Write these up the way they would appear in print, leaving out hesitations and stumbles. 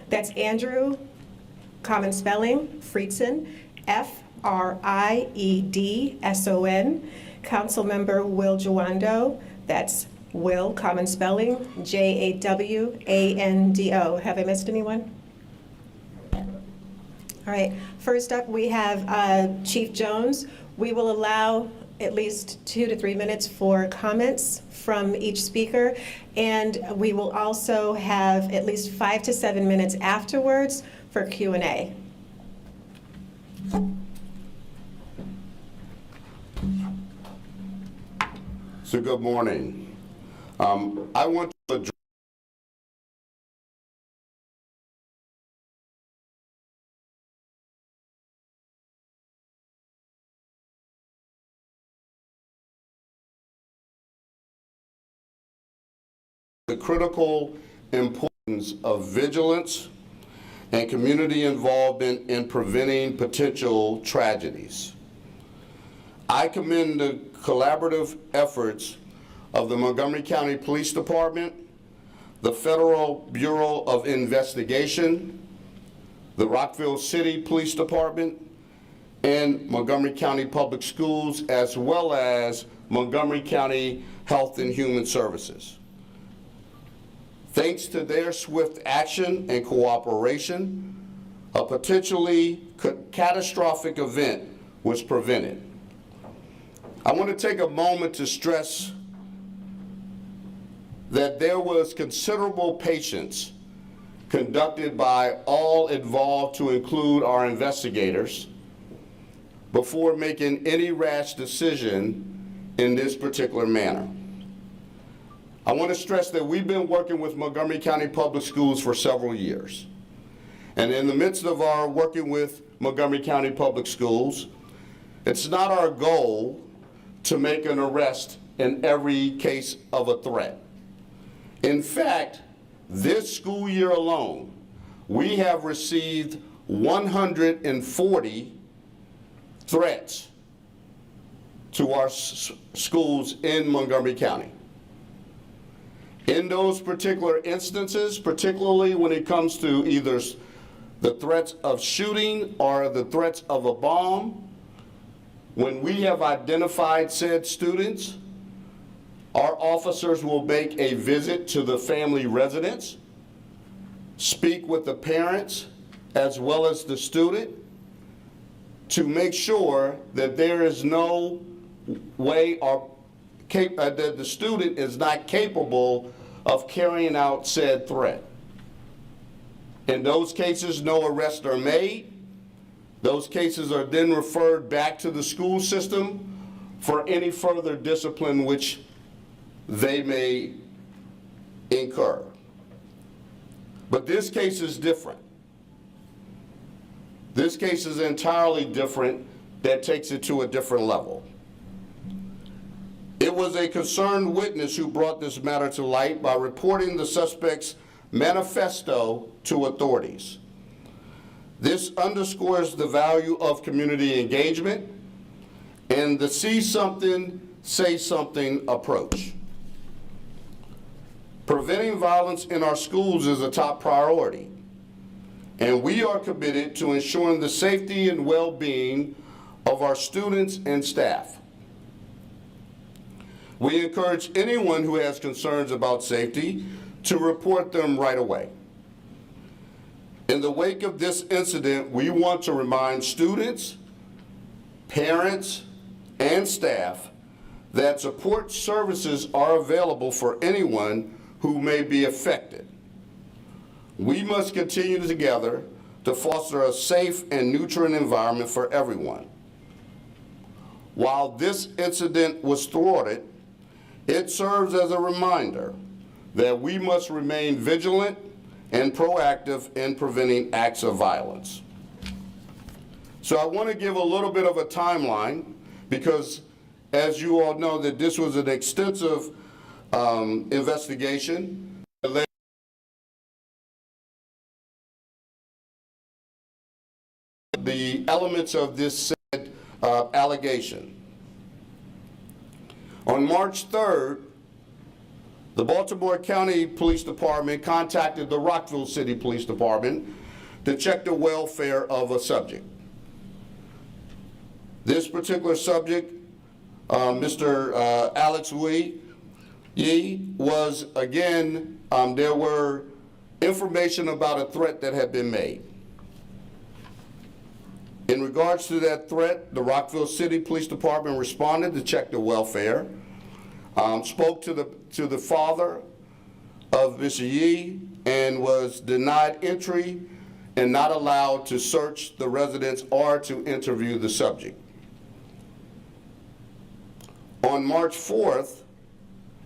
That's Andrew, common spelling, Friedson, F-R-I-E-D-S-O-N. Councilmember Will Jawando, that's Will, common spelling, J-A-W-A-N-D-O. Have I missed anyone? All right, first up we have Chief Jones. We will allow at least 2 to 3 minutes for comments from each speaker, and we will also have at least 5 to 7 minutes afterwards for Q&A. So good morning. I want to address the critical importance of vigilance and community involvement in preventing potential tragedies. I commend the collaborative efforts of the Montgomery County Police Department, the Federal Bureau of Investigation, the Rockville City Police Department, and Montgomery County Public Schools, as well as Montgomery County Health and Human Services. Thanks to their swift action and cooperation, a potentially catastrophic event was prevented. I want to take a moment to stress that there was considerable patience conducted by all involved, to include our investigators, before making any rash decision in this particular manner. I want to stress that we've been working with Montgomery County Public Schools for several years. And in the midst of our working with Montgomery County Public Schools, it's not our goal to make an arrest in every case of a threat. In fact, this school year alone, we have received 140 threats to our schools in Montgomery County. In those particular instances, particularly when it comes to either the threats of shooting or the threats of a bomb, when we have identified said students, our officers will make a visit to the family residence, speak with the parents as well as the student, to make sure that there is no way or that the student is not capable of carrying out said threat. In those cases, no arrests are made. Those cases are then referred back to the school system for any further discipline which they may incur. But this case is different. This case is entirely different, that takes it to a different level. It was a concerned witness who brought this matter to light by reporting the suspect's manifesto to authorities. This underscores the value of community engagement and the see something, say something approach. Preventing violence in our schools is a top priority, and we are committed to ensuring the safety and well-being of our students and staff. We encourage anyone who has concerns about safety to report them right away. In the wake of this incident, we want to remind students, parents, and staff that support services are available for anyone who may be affected. We must continue together to foster a safe and neutral environment for everyone. While this incident was thwarted, it serves as a reminder that we must remain vigilant and proactive in preventing acts of violence. So I want to give a little bit of a timeline, because as you all know, that this was an extensive investigation. The elements of this said allegation. On March 3rd, The Baltimore County Police Department contacted the Rockville City Police Department to check the welfare of a subject. This particular subject, Mr. Alex Yee, was, again, there were information about a threat that had been made. In regards to that threat, the Rockville City Police Department responded to check the welfare, spoke to the father of Mr. Yee, and was denied entry and not allowed to search the residence or to interview the subject. On March 4th,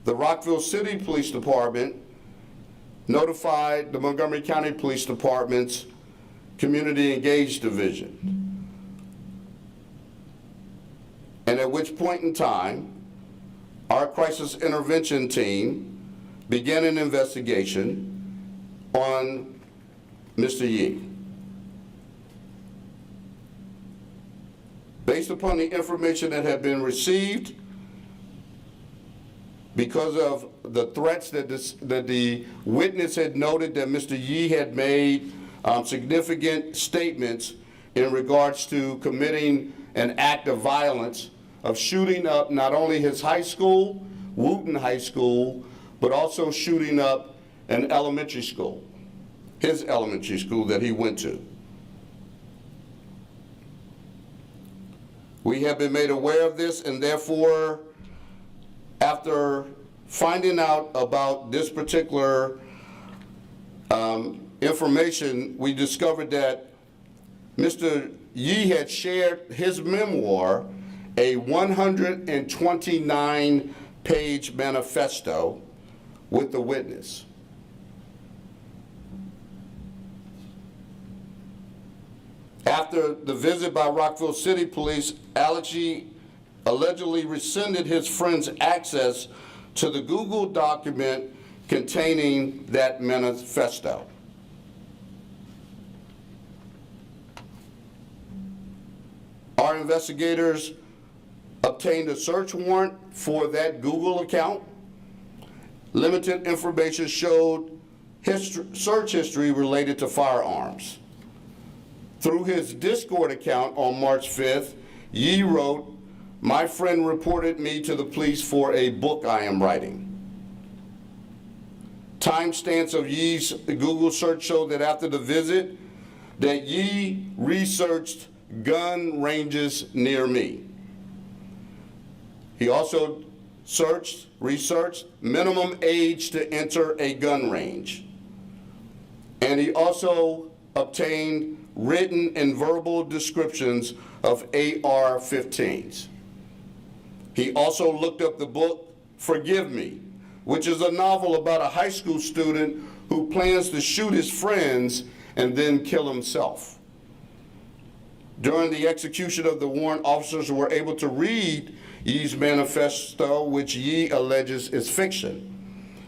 the Rockville City Police Department notified the Montgomery County Police Department's Community Engaged Division. And at which point in time, our crisis intervention team began an investigation on Mr. Yee. Based upon the information that had been received, because of the threats that the witness had noted that Mr. Yee had made significant statements in regards to committing an act of violence of shooting up not only his high school, Wootton High School, but also shooting up an elementary school, his elementary school that he went to. We have been made aware of this, and therefore, after finding out about this particular information, we discovered that Mr. Yee had shared his memoir, a 129-page manifesto, with the witness. After the visit by Rockville City Police, Alex Yee allegedly rescinded his friend's access to the Google document containing that manifesto. Our investigators obtained a search warrant for that Google account. Limited information showed search history related to firearms. Through his Discord account on March 5th, Yee wrote, "My friend reported me to the police for a book I am writing." Timestamps of Yee's Google search show that after the visit, that Yee researched gun ranges near me. He also researched minimum age to enter a gun range. And he also obtained written and verbal descriptions of AR-15s. He also looked up the book Forgive Me, which is a novel about a high school student who plans to shoot his friends and then kill himself. During the execution of the warrant, officers were able to read Yee's manifesto, which Yee alleges is fiction.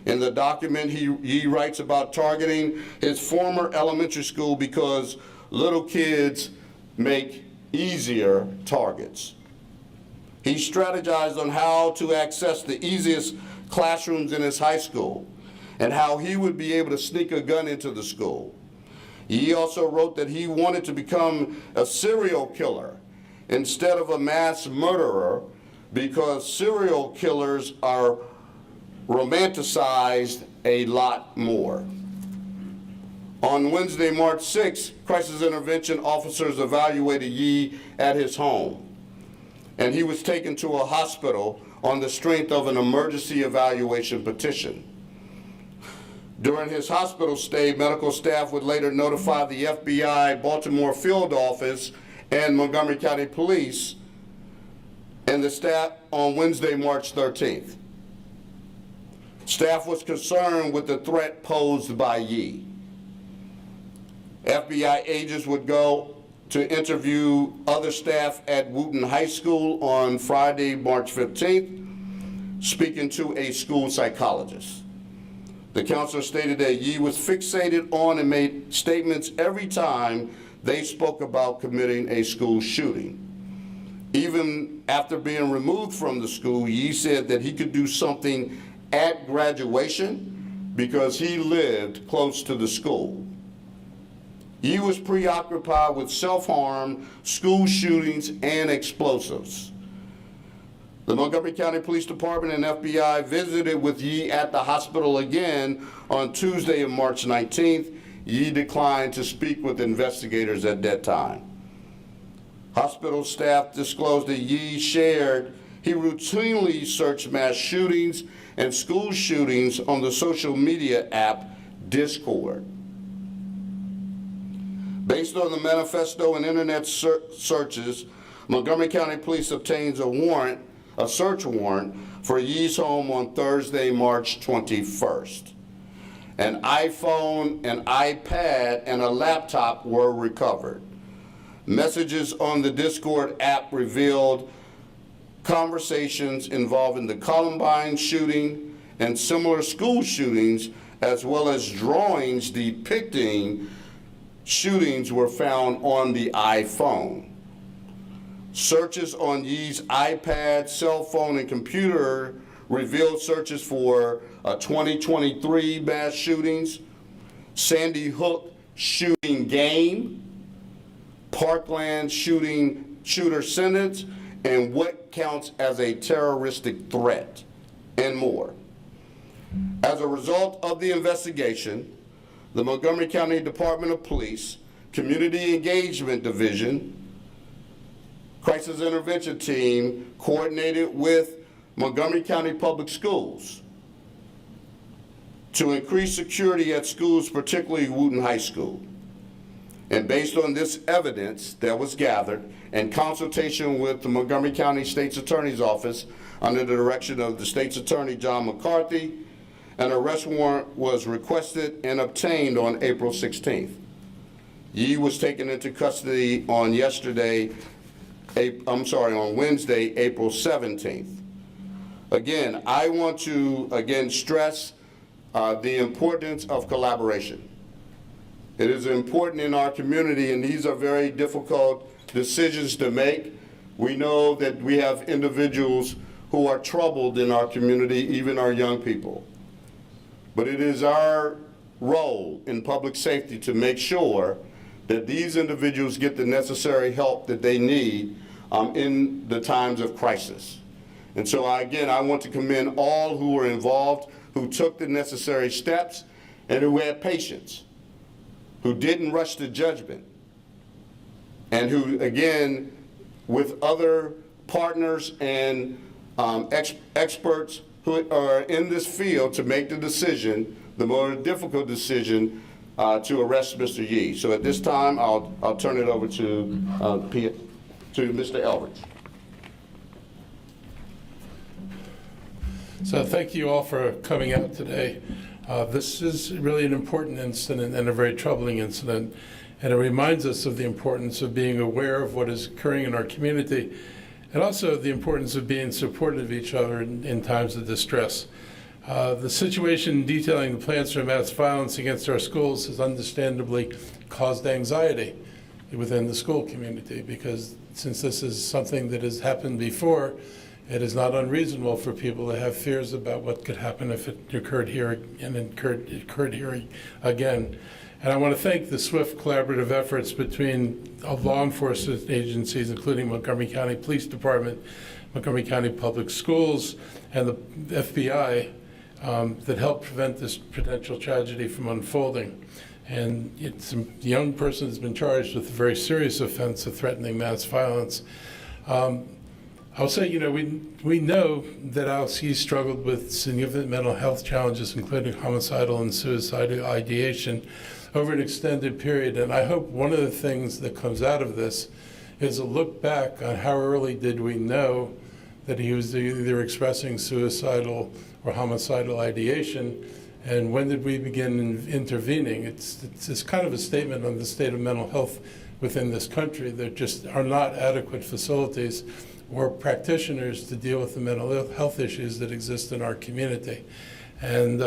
In the document, Yee writes about targeting his former elementary school because little kids make easier targets. He strategized on how to access the easiest classrooms in his high school and how he would be able to sneak a gun into the school. He also wrote that he wanted to become a serial killer instead of a mass murderer because serial killers are romanticized a lot more. On Wednesday, March 6th, crisis intervention officers evaluated Yee at his home, and he was taken to a hospital on the strength of an emergency evaluation petition. During his hospital stay, medical staff would later notify the FBI Baltimore field office and Montgomery County Police and the staff on Wednesday, March 13th. Staff was concerned with the threat posed by Yee. FBI agents would go to interview other staff at Wootton High School on Friday, March 15th, speaking to a school psychologist. The counselor stated that Yee was fixated on and made statements every time they spoke about committing a school shooting. Even after being removed from the school, Yee said that he could do something at graduation because he lived close to the school. He was preoccupied with self-harm, school shootings, and explosives. The Montgomery County Police Department and FBI visited with Yee at the hospital again on Tuesday of March 19th. Yee declined to speak with investigators at that time. Hospital staff disclosed that Yee shared he routinely searched mass shootings and school shootings on the social media app Discord. Based on the manifesto and internet searches, Montgomery County Police obtains a search warrant for Yee's home on Thursday, March 21st. An iPhone, an iPad, and a laptop were recovered. Messages on the Discord app revealed conversations involving the Columbine shooting and similar school shootings, as well as drawings depicting shootings were found on the iPhone. Searches on Yee's iPad, cell phone, and computer revealed searches for 2023 mass shootings, Sandy Hook shooting game, Parkland shooter sentence, and what counts as a terroristic threat, and more. As a result of the investigation, the Montgomery County Department of Police, Community Engagement Division, Crisis Intervention Team coordinated with Montgomery County Public Schools to increase security at schools, particularly Wootton High School. And based on this evidence that was gathered in consultation with the Montgomery County State's Attorney's Office under the direction of the State's Attorney John McCarthy, an arrest warrant was requested and obtained on April 16th. Yee was taken into custody on Wednesday, April 17th. Again, I want to stress the importance of collaboration. It is important in our community, and these are very difficult decisions to make. We know that we have individuals who are troubled in our community, even our young people. But it is our role in public safety to make sure that these individuals get the necessary help that they need in the times of crisis. And so again, I want to commend all who were involved, who took the necessary steps, and who had patience, who didn't rush to judgment, and who, again, with other partners and experts who are in this field to make the decision, the more difficult decision to arrest Mr. Yee. So at this time, I'll turn it over to Mr. Eldridge. So thank you all for coming out today. This is really an important incident and a very troubling incident, and it reminds us of the importance of being aware of what is occurring in our community, and also the importance of being supportive of each other in times of distress. The situation detailing the plans for mass violence against our schools has understandably caused anxiety within the school community, because since this is something that has happened before, it is not unreasonable for people to have fears about what could happen if it occurred here and it occurred here again. And I want to thank the swift collaborative efforts between law enforcement agencies, including Montgomery County Police Department, Montgomery County Public Schools, and the FBI that helped prevent this potential tragedy from unfolding. And it's a young person has been charged with a very serious offense of threatening mass violence. I'll say, we know that Al-C struggled with significant mental health challenges, including homicidal and suicidal ideation, over an extended period. And I hope one of the things that comes out of this is a look back on how early did we know that he was either expressing suicidal or homicidal ideation, and when did we begin intervening? It's kind of a statement on the state of mental health within this country. There just are not adequate facilities or practitioners to deal with the mental health issues that exist in our community. And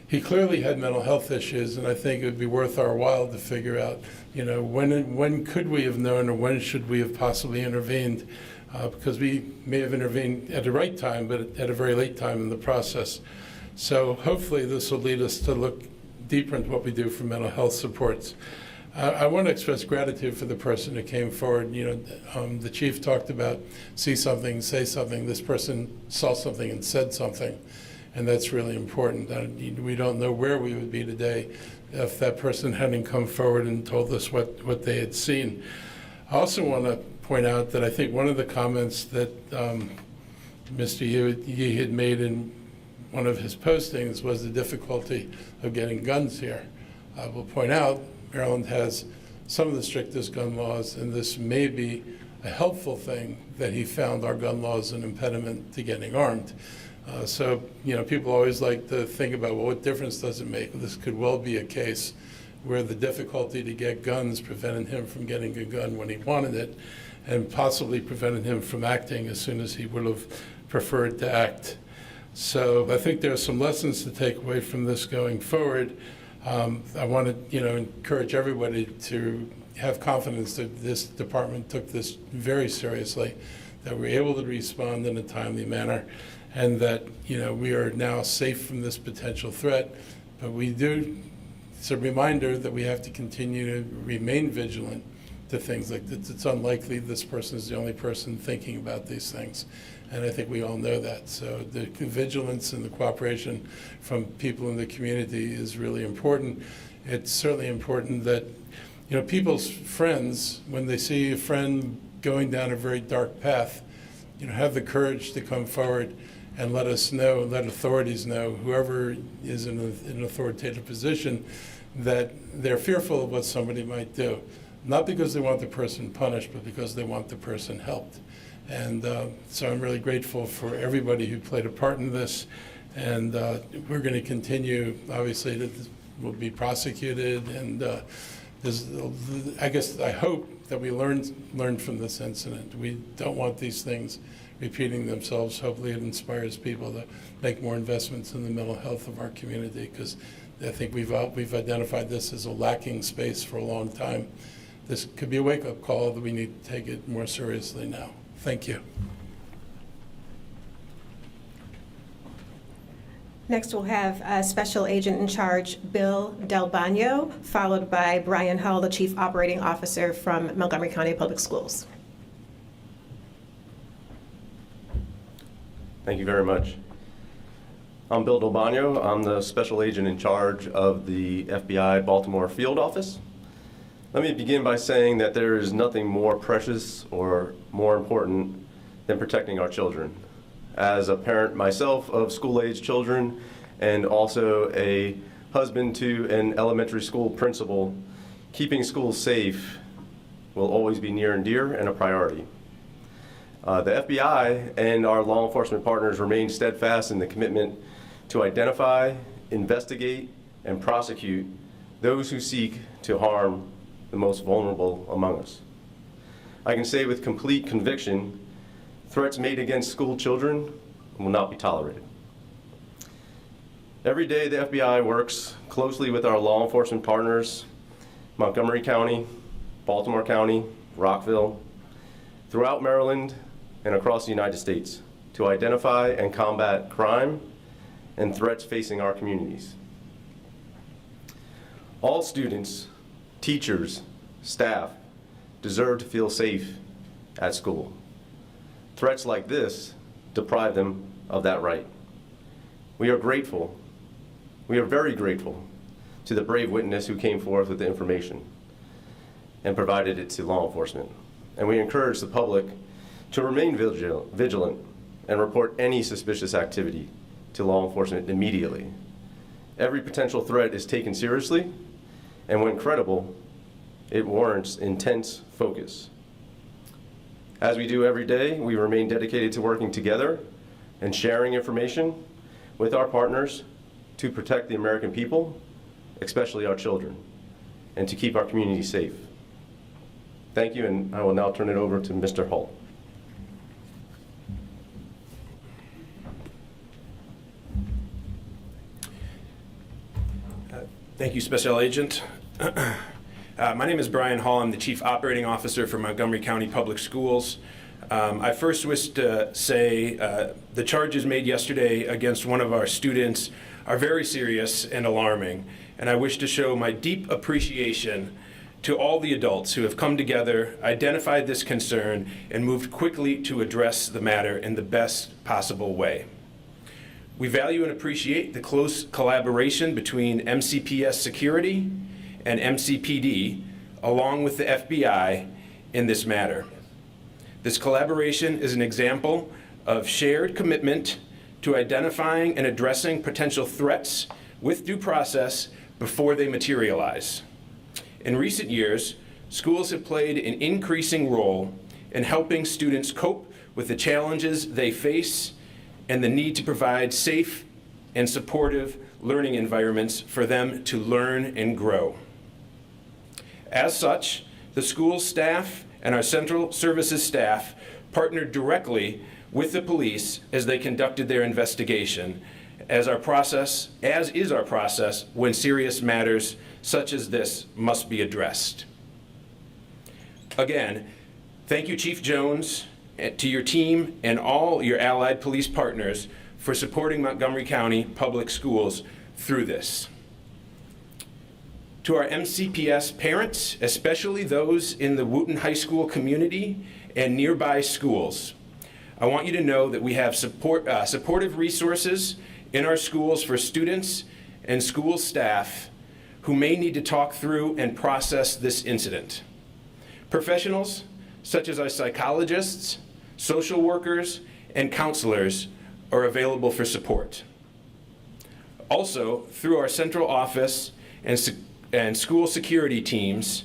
he clearly had mental health issues, and I think it would be worth our while to figure out, when could we have known, or when should we have possibly intervened because we may have intervened at the right time, but at a very late time in the process. So hopefully this will lead us to look deeper into what we do for mental health supports. I want to express gratitude for the person who came forward. The chief talked about see something, say something. This person saw something and said something, and that's really important. We don't know where we would be today if that person hadn't come forward and told us what they had seen. I also want to point out that I think one of the comments that Mr. Yee had made in one of his postings was the difficulty of getting guns here. I will point out Maryland has some of the strictest gun laws, and this may be a helpful thing that he found our gun laws an impediment to getting armed. So people always like to think about, well, what difference does it make? This could well be a case where the difficulty to get guns prevented him from getting a gun when he wanted it, and possibly prevented him from acting as soon as he would have preferred to act. So I think there are some lessons to take away from this going forward. I want to, encourage everybody to have confidence that this department took this very seriously, that we're able to respond in a timely manner, and that, we are now safe from this potential threat. But it's a reminder that we have to continue to remain vigilant to things like this. It's unlikely this person is the only person thinking about these things. And I think we all know that. So the vigilance and the cooperation from people in the community is really important. It's certainly important that, people's friends, when they see a friend going down a very dark path, have the courage to come forward and let us know, let authorities know, whoever is in an authoritative position, that they're fearful of what somebody might do. Not because they want the person punished, but because they want the person helped. And so I'm really grateful for everybody who played a part in this. And we're going to continue, obviously, that will be prosecuted. And I hope that we learned from this incident. We don't want these things repeating themselves. Hopefully it inspires people to make more investments in the mental health of our community, because I think we've identified this as a lacking space for a long time. This could be a wake-up call that we need to take it more seriously now. Thank you. Next, we'll have Special Agent in Charge Bill Del Bagno, followed by Brian Hull, the Chief Operating Officer from Montgomery County Public Schools. Thank you very much. I'm Bill Del Bagno. I'm the Special Agent in Charge of the FBI Baltimore Field Office. Let me begin by saying that there is nothing more precious or more important than protecting our children. As a parent myself of school-age children and also a husband to an elementary school principal, keeping schools safe will always be near and dear and a priority. The FBI and our law enforcement partners remain steadfast in the commitment to identify, investigate, and prosecute those who seek to harm the most vulnerable among us. I can say with complete conviction, threats made against school children will not be tolerated. Every day, the FBI works closely with our law enforcement partners, Montgomery County, Baltimore County, Rockville, throughout Maryland, and across the United States to identify and combat crime and threats facing our communities. All students, teachers, staff deserve to feel safe at school. Threats like this deprive them of that right. We are grateful, we are very grateful to the brave witness who came forth with the information and provided it to law enforcement. And we encourage the public to remain vigilant and report any suspicious activity to law enforcement immediately. Every potential threat is taken seriously, and when credible, it warrants intense focus. As we do every day, we remain dedicated to working together and sharing information with our partners to protect the American people, especially our children, and to keep our community safe. Thank you, and I will now turn it over to Mr. Hull. Thank you, Special Agent. My name is Brian Hall. I'm the Chief Operating Officer for Montgomery County Public Schools. I first wish to say the charges made yesterday against one of our students are very serious and alarming, and I wish to show my deep appreciation to all the adults who have come together, identified this concern, and moved quickly to address the matter in the best possible way. We value and appreciate the close collaboration between MCPS Security and MCPD, along with the FBI, in this matter. This collaboration is an example of shared commitment to identifying and addressing potential threats with due process before they materialize. In recent years, schools have played an increasing role in helping students cope with the challenges they face and the need to provide safe and supportive learning environments for them to learn and grow. As such, the school staff and our central services staff partnered directly with the police as they conducted their investigation, as is our process when serious matters such as this must be addressed. Again, thank you, Chief Jones, to your team and all your allied police partners for supporting Montgomery County Public Schools through this. To our MCPS parents, especially those in the Wootton High School community and nearby schools, I want you to know that we have supportive resources in our schools for students and school staff who may need to talk through and process this incident. Professionals such as our psychologists, social workers, and counselors are available for support. Also, through our central office and school security teams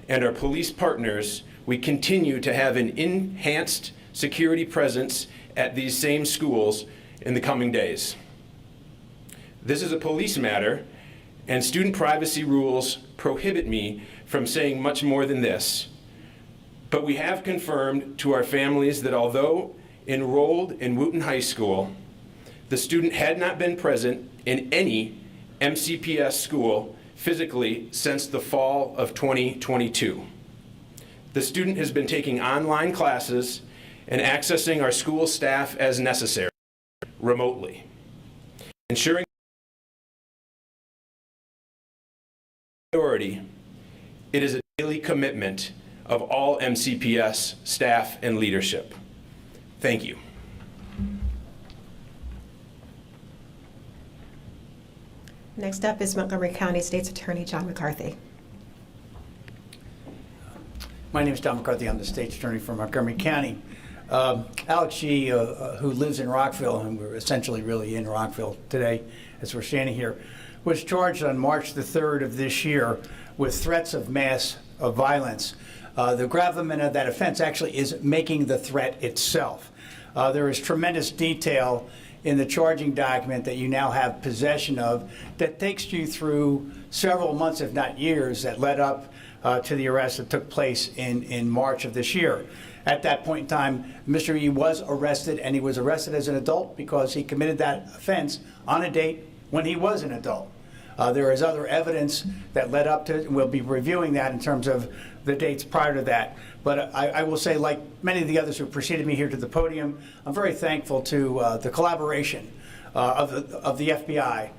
and our police partners, we continue to have an enhanced security presence at these same schools in the coming days. This is a police matter, and student privacy rules prohibit me from saying much more than this. But we have confirmed to our families that although enrolled in Wootton High School, the student had not been present in any MCPS school physically since the fall of 2022. The student has been taking online classes and accessing our school staff as necessary, remotely, ensuring priority. It is a daily commitment of all MCPS staff and leadership. Thank you. Next up is Montgomery County State's Attorney John McCarthy. My name is Don McCarthy. I'm the State's Attorney for Montgomery County. Alex G., who lives in Rockville, and we're essentially really in Rockville today as we're standing here, was charged on March the 3rd of this year with threats of mass violence. The gravamen of that offense actually is making the threat itself. There is tremendous detail in the charging document that you now have possession of that takes you through several months, if not years, that led up to the arrest that took place in March of this year. At that point in time, Mr. E was arrested, and he was arrested as an adult because he committed that offense on a date when he was an adult. There is other evidence that led up to it, and we'll be reviewing that in terms of the dates prior to that. But I will say, like many of the others who preceded me here to the podium, I'm very thankful to the collaboration of the FBI,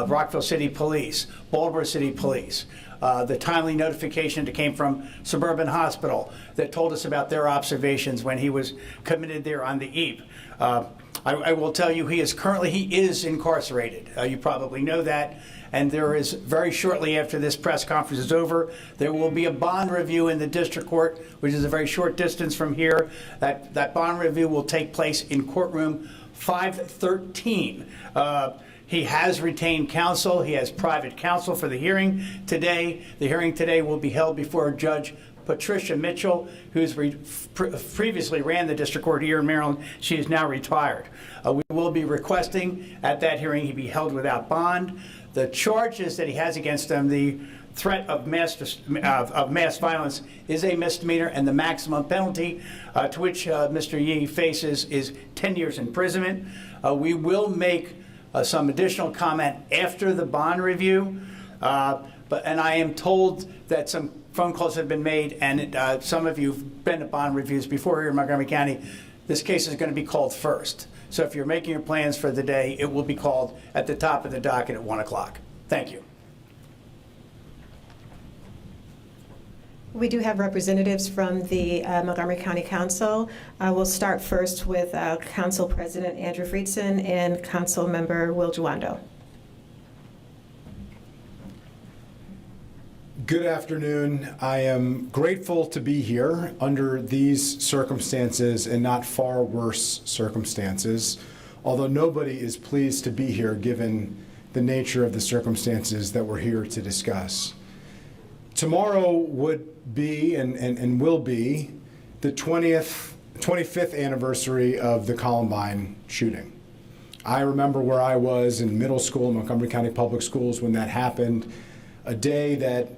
Rockville City Police, Baltimore City Police, the timely notification that came from Suburban Hospital that told us about their observations when he was committed there on the eve. I will tell you, he is incarcerated. You probably know that. And there is, very shortly after this press conference is over, there will be a bond review in the district court, which is a very short distance from here. That bond review will take place in courtroom 513. He has retained counsel. He has private counsel for the hearing today. The hearing today will be held before Judge Patricia Mitchell, who's previously ran the district court here in Maryland. She is now retired. We will be requesting at that hearing he be held without bond. The charges that he has against him, the threat of mass violence, is a misdemeanor, and the maximum penalty to which Mr. Yee faces is 10 years imprisonment. We will make some additional comment after the bond review, and I am told that some phone calls have been made, and some of you have been to bond reviews before here in Montgomery County. This case is going to be called first. So if you're making your plans for the day, it will be called at the top of the docket at 1 o'clock. Thank you. We do have representatives from the Montgomery County Council. We'll start first with Council President Andrew Friedson and Council Member Will Juando. Good afternoon. I am grateful to be here under these circumstances and not far worse circumstances, although nobody is pleased to be here given the nature of the circumstances that we're here to discuss. Tomorrow would be and will be the 25th anniversary of the Columbine shooting. I remember where I was in middle school in Montgomery County Public Schools when that happened, a day that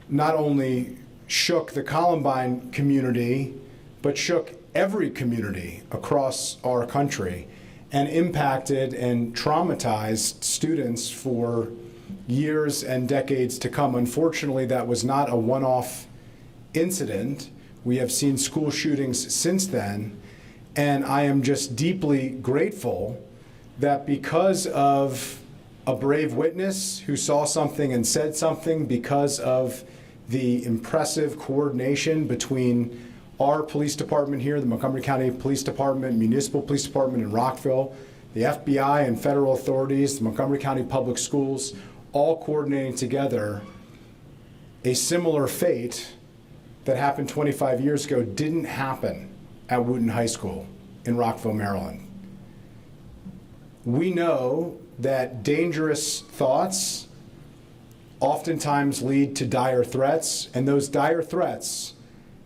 not only shook the Columbine community, but shook every community across our country and impacted and traumatized students for years and decades to come. Unfortunately, that was not a one-off incident. We have seen school shootings since then, and I am just deeply grateful that because of a brave witness who saw something and said something, because of the impressive coordination between our police department here, the Montgomery County Police Department, Municipal Police Department in Rockville, the FBI and federal authorities, the Montgomery County Public Schools, all coordinating together, a similar fate that happened 25 years ago didn't happen at Wootton High School in Rockville, Maryland. We know that dangerous thoughts oftentimes lead to dire threats, and those dire threats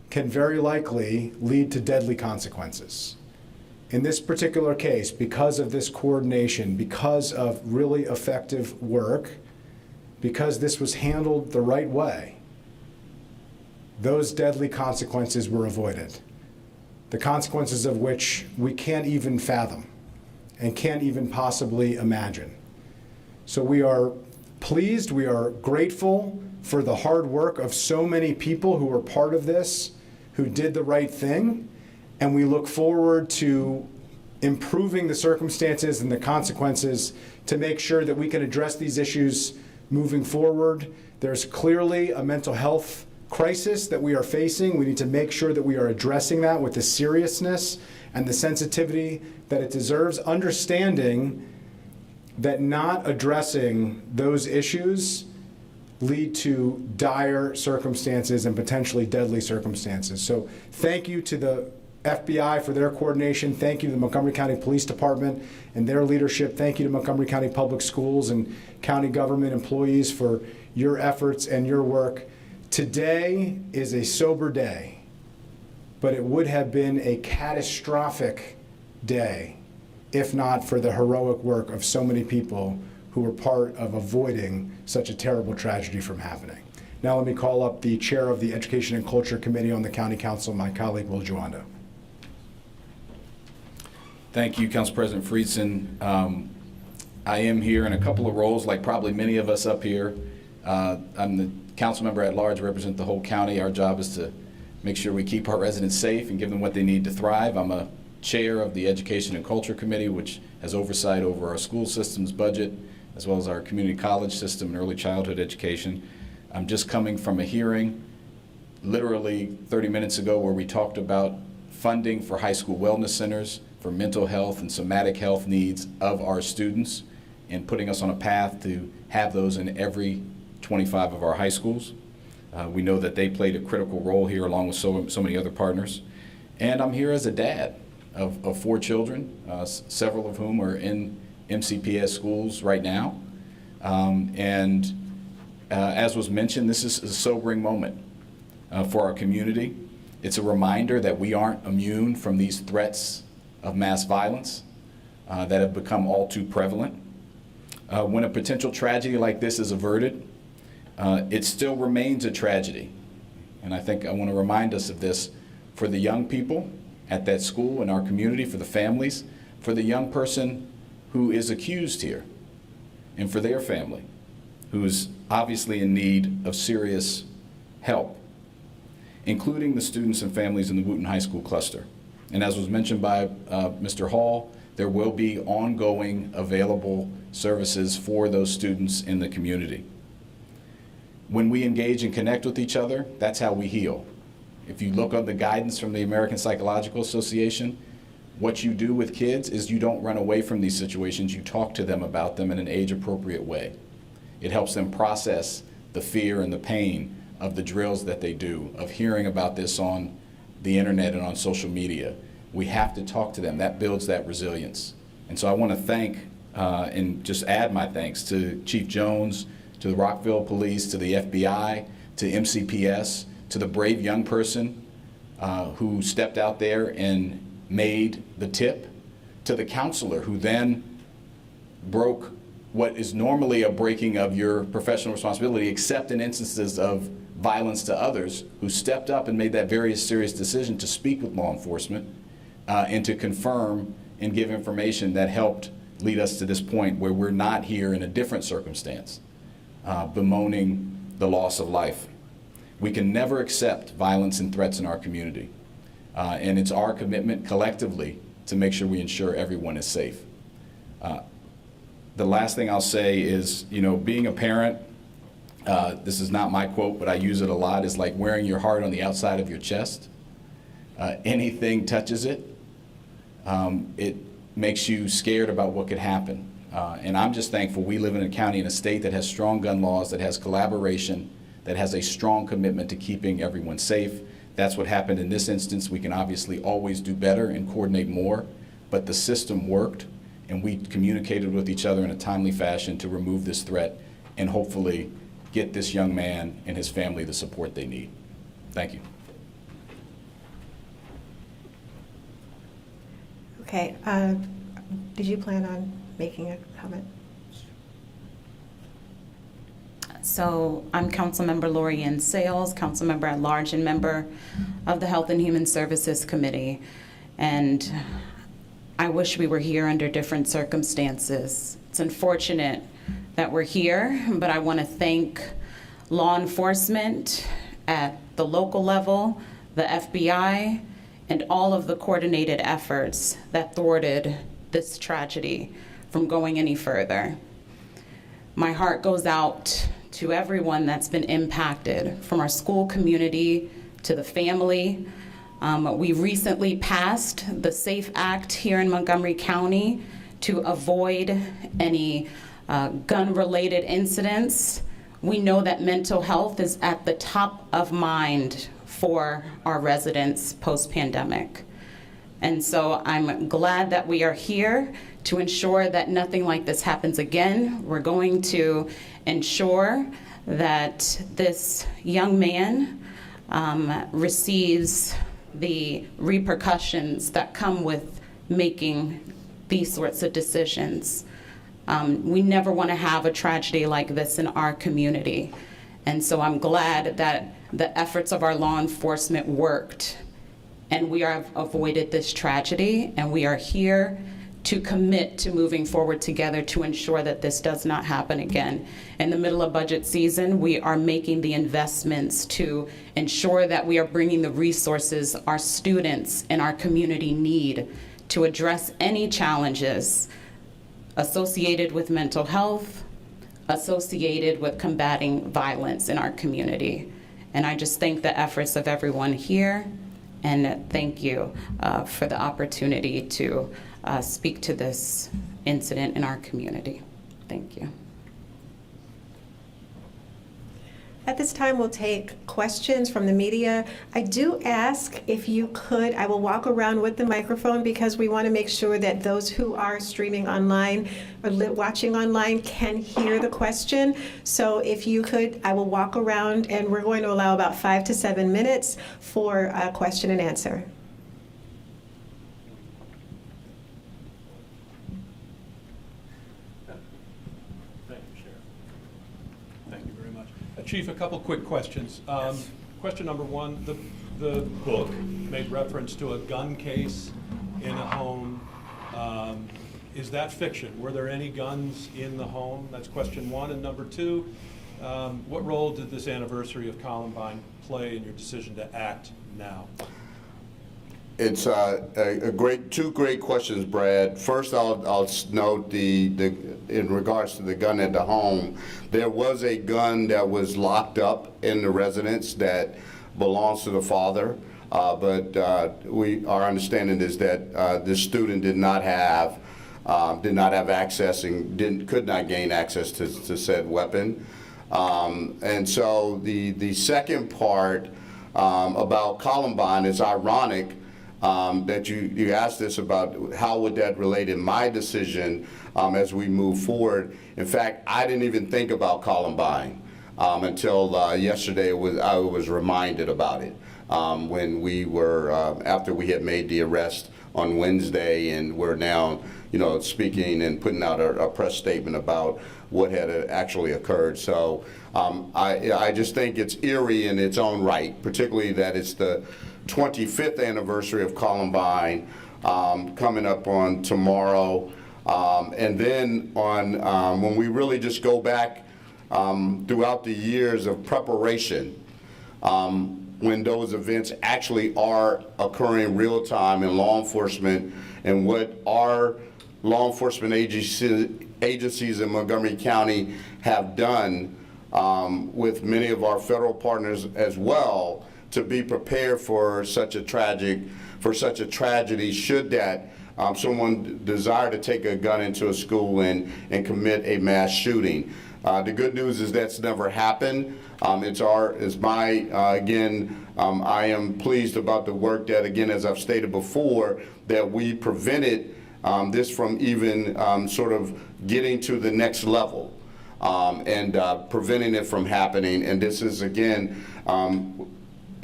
can very likely lead to deadly consequences. In this particular case, because of this coordination, because of really effective work, because this was handled the right way, those deadly consequences were avoided. The consequences of which we can't even fathom and can't even possibly imagine. So we are pleased, we are grateful for the hard work of so many people who were part of this, who did the right thing, and we look forward to improving the circumstances and the consequences to make sure that we can address these issues moving forward. There's clearly a mental health crisis that we are facing. We need to make sure that we are addressing that with the seriousness and the sensitivity that it deserves, understanding that not addressing those issues lead to dire circumstances and potentially deadly circumstances. So thank you to the FBI for their coordination. Thank you to the Montgomery County Police Department and their leadership. Thank you to Montgomery County Public Schools and county government employees for your efforts and your work. Today is a sober day, but it would have been a catastrophic day if not for the heroic work of so many people who were part of avoiding such a terrible tragedy from happening. Now let me call up the chair of the Education and Culture Committee on the County Council, my colleague Will Juando. Thank you, Council President Friedson. I am here in a couple of roles, like probably many of us up here. I'm the council member at large, represent the whole county. Our job is to make sure we keep our residents safe and give them what they need to thrive. I'm a chair of the Education and Culture Committee, which has oversight over our school system's budget, as well as our community college system and early childhood education. I'm just coming from a hearing literally 30 minutes ago where we talked about funding for high school wellness centers for mental health and somatic health needs of our students and putting us on a path to have those in every 25 of our high schools. We know that they played a critical role here along with so many other partners. And I'm here as a dad of 4 children, several of whom are in MCPS schools right now. As was mentioned, this is a sobering moment for our community. It's a reminder that we aren't immune from these threats of mass violence that have become all too prevalent. When a potential tragedy like this is averted, it still remains a tragedy. And I think I want to remind us of this for the young people at that school, in our community, for the families, for the young person who is accused here, and for their family, who is obviously in need of serious help including the students and families in the Wootton High School cluster. And as was mentioned by Mr. Hall, there will be ongoing available services for those students in the community. When we engage and connect with each other, that's how we heal. If you look at the guidance from the American Psychological Association, what you do with kids is you don't run away from these situations, you talk to them about them in an age-appropriate way. It helps them process the fear and the pain of the drills that they do, of hearing about this on the internet and on social media. We have to talk to them. That builds that resilience. And so I want to thank and just add my thanks to Chief Jones, to the Rockville Police, to the FBI, to MCPS, to the brave young person who stepped out there and made the tip, to the counselor who then broke what is normally a breaking of your professional responsibility, except in instances of violence to others, who stepped up and made that very serious decision to speak with law enforcement and to confirm and give information that helped lead us to this point where we're not here in a different circumstance, bemoaning the loss of life. We can never accept violence and threats in our community. And it's our commitment collectively to make sure we ensure everyone is safe. The last thing I'll say is, you know, being a parent, this is not my quote, but I use it a lot, is like wearing your heart on the outside of your chest. Anything touches it, it makes you scared about what could happen. And I'm just thankful we live in a county and a state that has strong gun laws, that has collaboration, that has a strong commitment to keeping everyone safe. That's what happened in this instance. We can obviously always do better and coordinate more, but the system worked, and we communicated with each other in a timely fashion to remove this threat and hopefully get this young man and his family the support they need. Thank you. Okay, did you plan on making a comment? So I'm Councilmember Lori Ann Sales, Councilmember at Large and member of the Health and Human Services Committee. And I wish we were here under different circumstances. It's unfortunate that we're here, but I want to thank law enforcement at the local level, the FBI, and all of the coordinated efforts that thwarted this tragedy from going any further. My heart goes out to everyone that's been impacted, from our school community to the family. We recently passed the SAFE Act here in Montgomery County to avoid any gun-related incidents. We know that mental health is at the top of mind for our residents post-pandemic. And so I'm glad that we are here to ensure that nothing like this happens again. We're going to ensure that this young man receives the repercussions that come with making these sorts of decisions. We never want to have a tragedy like this in our community. And so I'm glad that the efforts of our law enforcement worked, and we have avoided this tragedy, and we are here to commit to moving forward together to ensure that this does not happen again. In the middle of budget season, we are making the investments to ensure that we are bringing the resources our students and our community need to address any challenges associated with mental health, associated with combating violence in our community. And I just thank the efforts of everyone here, and thank you for the opportunity to speak to this incident in our community. Thank you. At this time, we'll take questions from the media. I do ask if you could, I will walk around with the microphone because we want to make sure that those who are streaming online or watching online can hear the question. So if you could, I will walk around, and we're going to allow about 5 to 7 minutes for a question and answer. Chief, a couple quick questions. Yes. Question number one, the book made reference to a gun case in a home. Is that fiction? Were there any guns in the home? That's question one. And number two, What role did this anniversary of Columbine play in your decision to act now? It's two great questions, Brad. First, I'll note in regards to the gun at the home, there was a gun that was locked up in the residence that belongs to the father, but our understanding is that this student did not have access and could not gain access to said weapon. And so the second part about Columbine is ironic. That you asked this about how would that relate in my decision as we move forward. In fact, I didn't even think about Columbine until yesterday I was reminded about it when we were, after we had made the arrest on Wednesday, and we're now, speaking and putting out a press statement about what had actually occurred. So I just think it's eerie in its own right, particularly that it's the 25th anniversary of Columbine coming up on tomorrow. And then on when we really just go back throughout the years of preparation, when those events actually are occurring real time in law enforcement, and what our law enforcement agencies in Montgomery County have done with many of our federal partners as well, to be prepared for such a tragedy should that someone desire to take a gun into a school and commit a mass shooting. The good news is that's never happened. I am pleased about the work that, again, as I've stated before, that we prevented this from even sort of getting to the next level and preventing it from happening. And this is, again,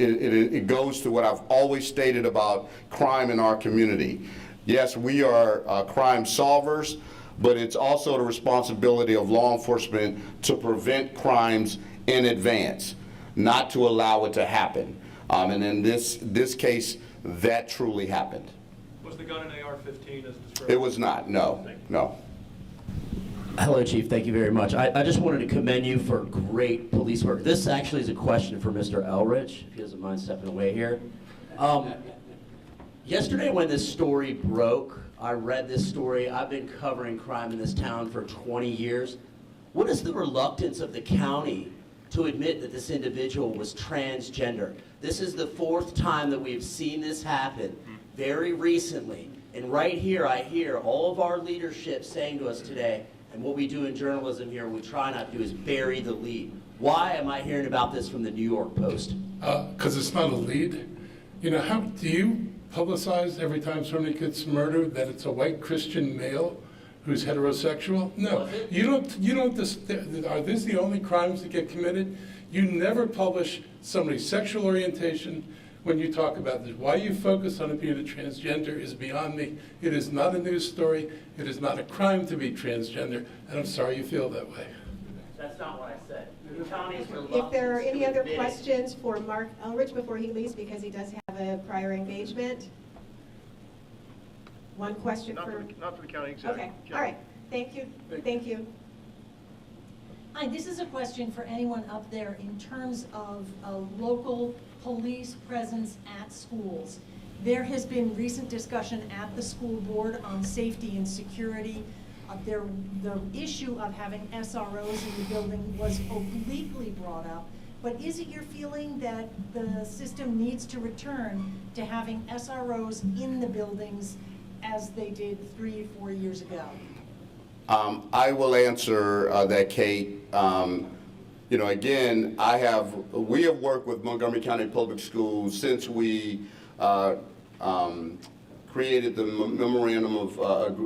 it goes to what I've always stated about crime in our community. Yes, we are crime solvers, but it's also the responsibility of law enforcement to prevent crimes in advance, not to allow it to happen. And in this case, that truly happened. Was the gun an AR-15 as described? It was not, no, no. Hello, Chief. Thank you very much. I just wanted to commend you for great police work. This actually is a question for Mr. Elrich, if he doesn't mind stepping away here. Yesterday when this story broke, I read this story. I've been covering crime in this town for 20 years. What is the reluctance of the county to admit that this individual was transgender? This is the 4th time that we've seen this happen very recently. And right here, I hear all of our leadership saying to us today, and what we do in journalism here, we try not to do, is bury the lead. Why am I hearing about this from the New York Post? Because it's not a lead. How do you publicize every time somebody gets murdered that it's a white Christian male who's heterosexual? No, you don't. Are these the only crimes that get committed? You never publish somebody's sexual orientation when you talk about this. Why you focus on it being a transgender is beyond me. It is not a news story. It is not a crime to be transgender, and I'm sorry you feel that way. That's not what I said. The county's If there are any other questions for Mark Elrich before he leaves, because he does have a prior engagement. One question Not for the county executive. Okay, all right. Thank you. Thank you. Hi, this is a question for anyone up there in terms of a local police presence at schools. There has been recent discussion at the school board on safety and security. The issue of having SROs in the building was obliquely brought up, but is it your feeling that the system needs to return to having SROs in the buildings as they did 3 or 4 years ago? I will answer that, Kate. Again, we have worked with Montgomery County Public Schools since we created the Memorandum of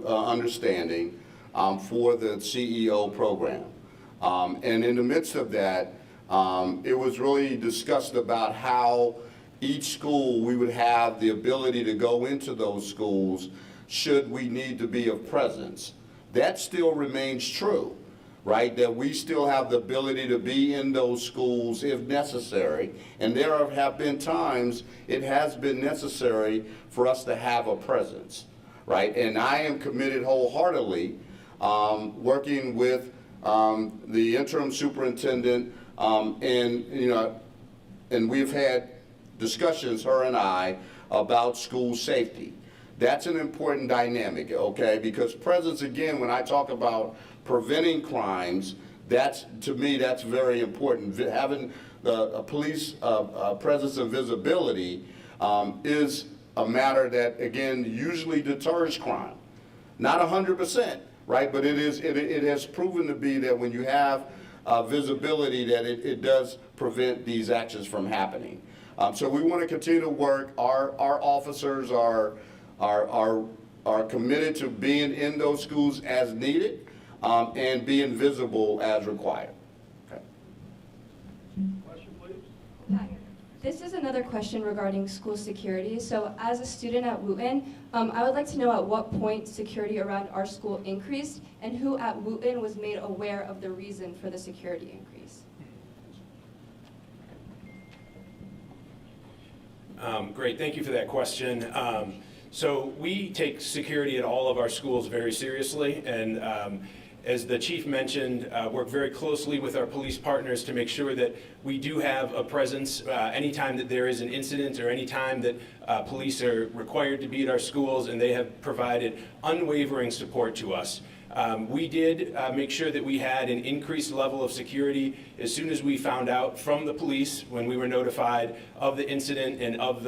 Understanding for the CEO program. And in the midst of that, it was really discussed about how each school, we would have the ability to go into those schools should we need to be of presence. That still remains true, right? That we still have the ability to be in those schools if necessary. And there have been times it has been necessary for us to have a presence, right? And I am committed wholeheartedly working with the interim superintendent, and we've had discussions, her and I, about school safety. That's an important dynamic, okay? Because presence, again, when I talk about preventing crimes, to me, that's very important. Having the police presence and visibility is a matter that, again, usually deters crime. Not 100%, right? But it has proven to be that when you have visibility, that it does prevent these actions from happening. So we want to continue to work. Our officers are committed to being in those schools as needed and being visible as required. Okay. Question, please? Hi. This is another question regarding school security. So as a student at Wootton, I would like to know at what point security around our school increased and who at Wootton was made aware of the reason for the security increase. Great, thank you for that question. So we take security at all of our schools very seriously, and as the chief mentioned, work very closely with our police partners to make sure that we do have a presence anytime that there is an incident or anytime that police are required to be at our schools, and they have provided unwavering support to us. We did make sure that we had an increased level of security as soon as we found out from the police when we were notified of the incident and of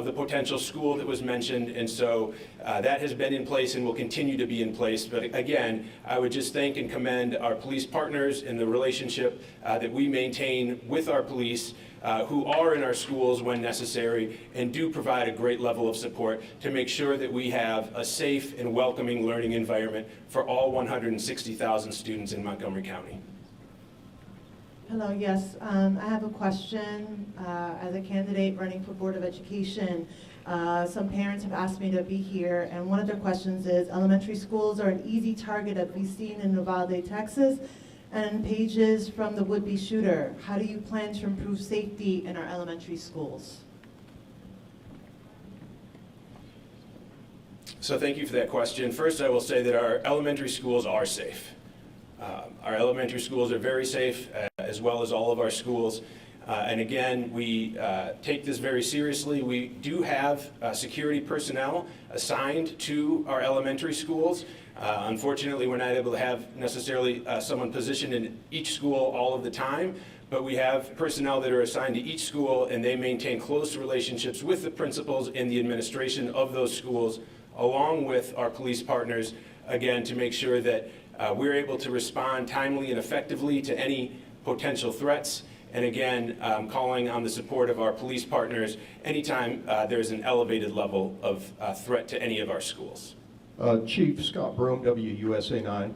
the potential school that was mentioned, and so that has been in place and will continue to be in place. But again, I would just thank and commend our police partners and the relationship that we maintain with our police who are in our schools when necessary and do provide a great level of support to make sure that we have a safe and welcoming learning environment for all 160,000 students in Montgomery County. Hello, yes, I have a question. As a candidate running for Board of Education, some parents have asked me to be here, and one of their questions is, elementary schools are an easy target to be seen in Uvalde, Texas, and pages from the would-be shooter. How do you plan to improve safety in our elementary schools? So thank you for that question. First, I will say that our elementary schools are safe. Our elementary schools are very safe, as well as all of our schools. And again, we take this very seriously. We do have security personnel assigned to our elementary schools. Unfortunately, we're not able to have necessarily someone positioned in each school all of the time, but we have personnel that are assigned to each school, and they maintain close relationships with the principals and the administration of those schools, along with our police partners, again, to make sure that we're able to respond timely and effectively to any potential threats. And again, calling on the support of our police partners anytime there's an elevated level of threat to any of our schools. Chief Scott Broom, WUSA 9.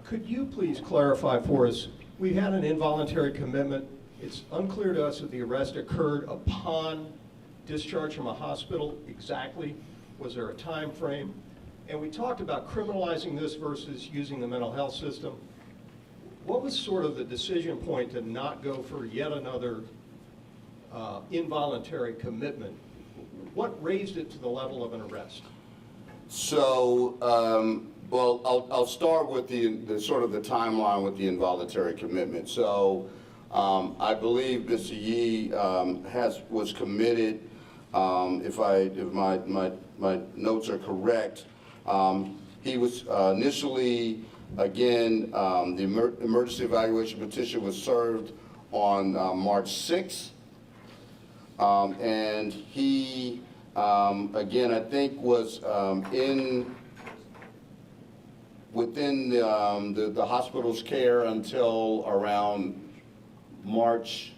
Could you please clarify for us, we had an involuntary commitment. It's unclear to us if the arrest occurred upon discharge from a hospital exactly. Was there a time frame? And we talked about criminalizing this versus using the mental health system. What was sort of the decision point to not go for yet another involuntary commitment? What raised it to the level of an arrest? So, well, I'll start with the sort of the timeline with the involuntary commitment. So, I believe Mr. Yee was committed. If my notes are correct, he was initially, again, the emergency evaluation petition was served on March 6th, and he, again, I think was within the hospital's care until around March,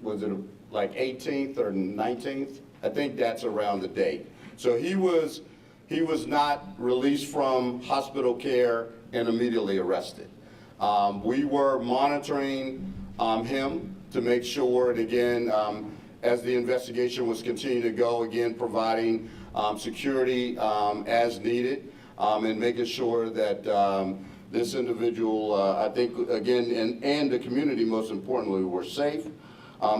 was it like 18th or 19th? I think that's around the date. So he was not released from hospital care and immediately arrested. We were monitoring him to make sure, and again, as the investigation was continuing to go, again, providing security as needed, and making sure that this individual, I think, again, and the community, most importantly, were safe.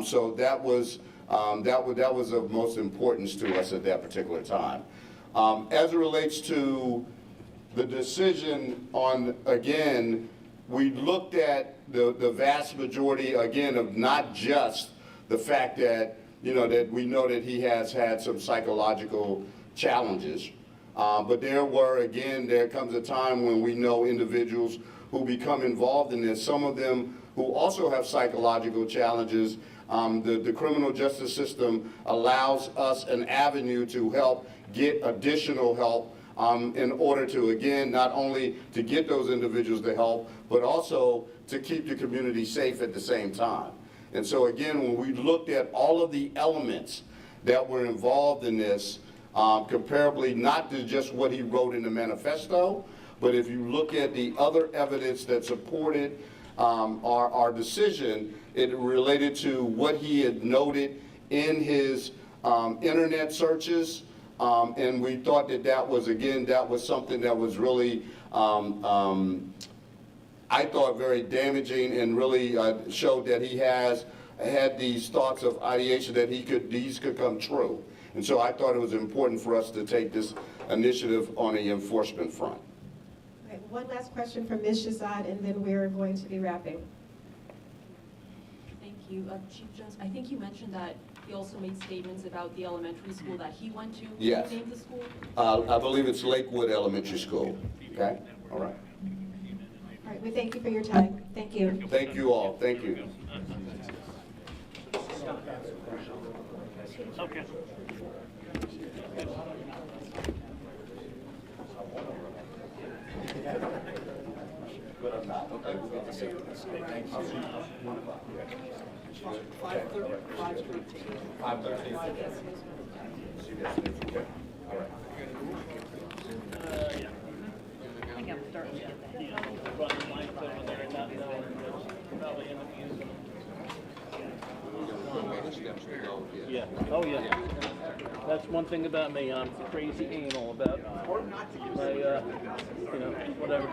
So that was of most importance to us at that particular time. As it relates to the decision on, again, we looked at the vast majority, again, of not just the fact that, that we know that he has had some psychological challenges, but there comes a time when we know individuals who become involved in this, some of them who also have psychological challenges. The criminal justice system allows us an avenue to help get additional help in order to, again, not only to get those individuals the help, but also to keep the community safe at the same time. And so again, when we looked at all of the elements that were involved in this, comparably not to just what he wrote in the manifesto, but if you look at the other evidence that supported our decision, it related to what he had noted in his internet searches, and we thought that was, again, that was something that was really, I thought, very damaging, and really showed that he had these thoughts of ideation that these could come true. And so I thought it was important for us to take this initiative on the enforcement front. Okay, one last question from Ms. Shazad, and then we're going to be wrapping. Thank you. Chief Jones, I think you mentioned that he also made statements about the elementary school that he went to. Yes. Can you name the school? I believe it's Lakewood Elementary School. Okay? All right. All right, we thank you for your time. Thank you. Thank you all. Thank you. Okay. Yeah. Oh, yeah. That's one thing about me. I'm crazy anal about my, whatever.